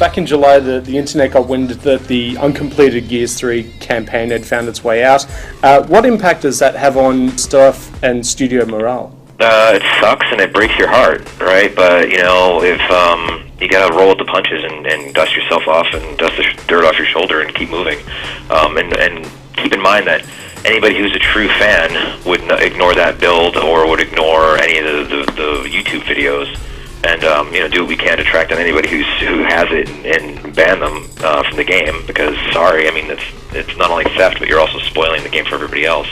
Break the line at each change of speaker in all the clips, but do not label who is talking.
back in July, the internet got wind that the uncompleted Gears 3 campaign had found its way out. What impact does that have on staff and studio morale?
It sucks and it breaks your heart, right? But, you know, if you gotta roll with the punches and dust yourself off and dust the dirt off your shoulder and keep moving. And keep in mind that anybody who's a true fan would ignore that build or would ignore any of the YouTube videos. And you know, do what we can to track down anybody who has it and ban them from the game. Because sorry, I mean it's not only theft, but you're also spoiling the game for everybody else.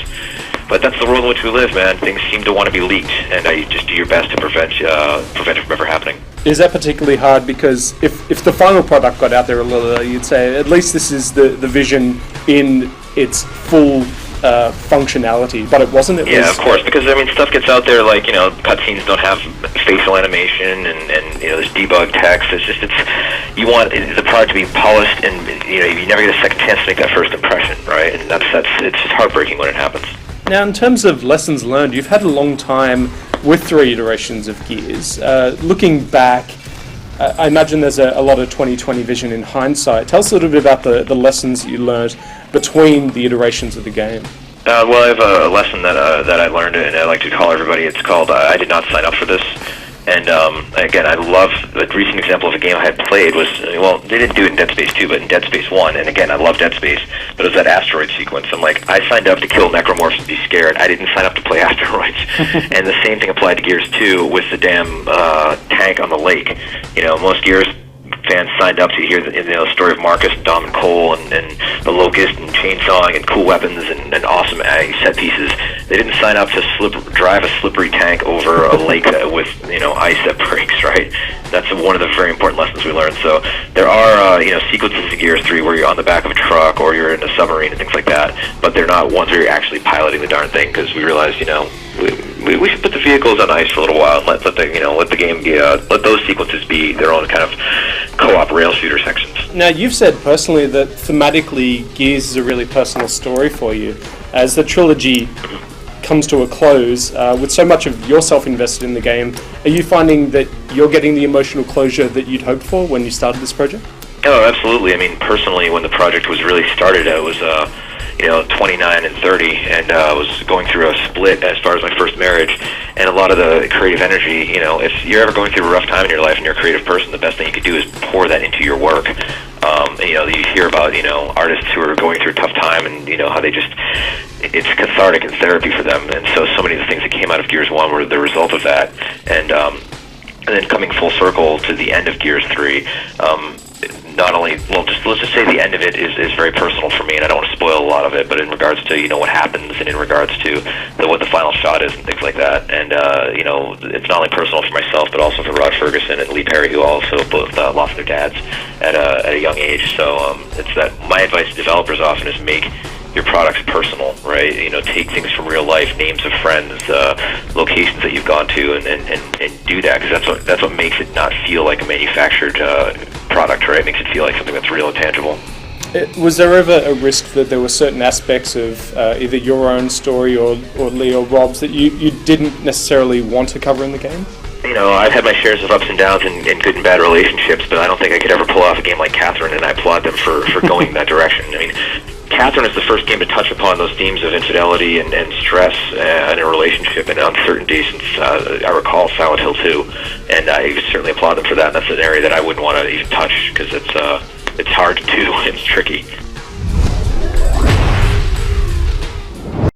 But that's the world in which we live, man. Things seem to want to be leaked, and you just do your best to prevent it from ever happening.
Is that particularly hard? Because if the final product got out there a little earlier, you'd say at least this is the vision in its full functionality, but it wasn't.
Yeah, of course, because I mean, stuff gets out there like, you know, cutscenes don't have facial animation, and you know, there's debug text. You want the product to be polished, and you know, you never get a second chance to make that first impression, right? And it's just heartbreaking when it happens.
Now, in terms of lessons learned, you've had a long time with 3 iterations of Gears. Looking back, I imagine there's a lot of 2020 vision in hindsight. Tell us a little bit about the lessons that you learned between the iterations of the game.
Well, I have a lesson that I learned, and I like to call everybody. It's called I did not sign up for this. And again, I love a recent example of a game I had played was, well, they didn't do it in Dead Space 2, but in Dead Space 1. And again, I love Dead Space, but it was that asteroid sequence. I'm like, I signed up to kill necromorphs and be scared. I didn't sign up to play asteroids. And the same thing applied to Gears 2 with the damn tank on the lake. You know, most Gears fans signed up to hear the story of Marcus, Dom, and Cole, and the Locust, and chainsawing, and cool weapons, and awesome set pieces. They didn't sign up to drive a slippery tank over a lake with, you know, ice that breaks, right? That's one of the very important lessons we learned. So there are, you know, sequences in Gears 3 where you're on the back of a truck or you're in a submarine and things like that, but they're not ones where you're actually piloting the darn thing, because we realized, you know, we should put the vehicles on ice for a little while and let the game be, let those sequences be their own kind of co-op rail shooter sections.
Now, you've said personally that thematically Gears is a really personal story for you. As the trilogy comes to a close, with so much of yourself invested in the game, are you finding that you're getting the emotional closure that you'd hoped for when you started this project?
Oh, absolutely. I mean, personally, when the project was really started, I was, you know, 29 and 30, and I was going through a split as far as my first marriage, and a lot of the creative energy, you know, if you're ever going through a rough time in your life and you're a creative person, the best thing you could do is pour that into your work. And, you know, you hear about, you know, artists who are going through a tough time, and, you know, how they just, it's cathartic and therapy for them, and so many of the things that came out of Gears 1 were the result of that, and then coming full circle to the end of Gears 3, not only, well, let's just say the end of it is very personal for me, and I don't want to spoil a lot of it, but in regards to, you know, what happens, and in regards to what the final shot is and things like that, and, you know, it's not only personal for myself, but also for Rod Ferguson and Lee Perry, who also both lost their dads at a young age. So it's that my advice to developers often is make your products personal, right? You know, take things from real life, names of friends, locations that you've gone to, and do that, because that's what makes it not feel like a manufactured product, right? It makes it feel like something that's real and tangible.
Was there ever a risk that there were certain aspects of either your own story or Lee or Rob's that you didn't necessarily want to cover in the game?
You know, I've had my shares of ups and downs and good and bad relationships, but I don't think I could ever pull off a game like Catherine, and I applaud them for going that direction. I mean, Catherine is the first game to touch upon those themes of infidelity and stress in a relationship and uncertainty since I recall Silent Hill 2, and I certainly applaud them for that. And that's an area that I wouldn't want to even touch, because it's hard to do. It's tricky.